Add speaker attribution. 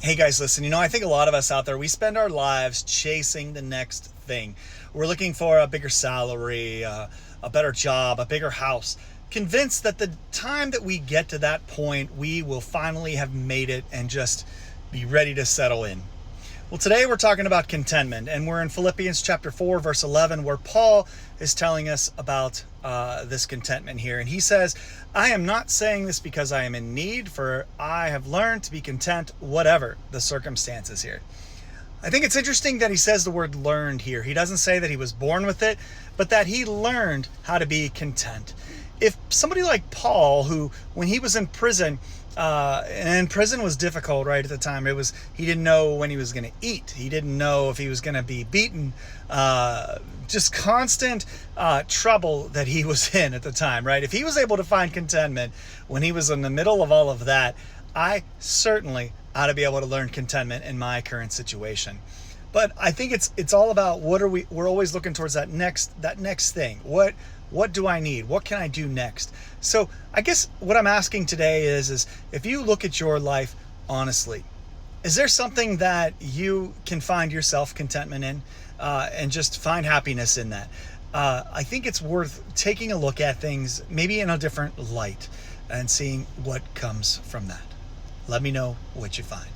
Speaker 1: Hey guys, listen, I think a lot of us out there, we spend our lives chasing the next thing. We're looking for a bigger salary, a better job, a bigger house, convinced that the time that we get to that point, we will finally have made it and just be ready to settle in. Well, today we're talking about contentment, and we're in Philippians chapter 4, verse 11, where Paul is telling us about this contentment here. And he says, I am not saying this because I am in need, for I have learned to be content, whatever the circumstances here. I think it's interesting that he says the word learned here. He doesn't say that he was born with it, but that he learned how to be content. If somebody like Paul, who when he was in prison, and prison was difficult right at the time. He didn't know when he was going to eat. He didn't know if he was going to be beaten. Just constant trouble that he was in at the time, right? If he was able to find contentment when he was in the middle of all of that, I certainly ought to be able to learn contentment in my current situation. But I think it's all about we're always looking towards that next thing. What do I need? What can I do next? So I guess what I'm asking today is if you look at your life honestly, is there something that you can find yourself contentment in and just find happiness in that? I think it's worth taking a look at things maybe in a different light and seeing what comes from that. Let me know what you find.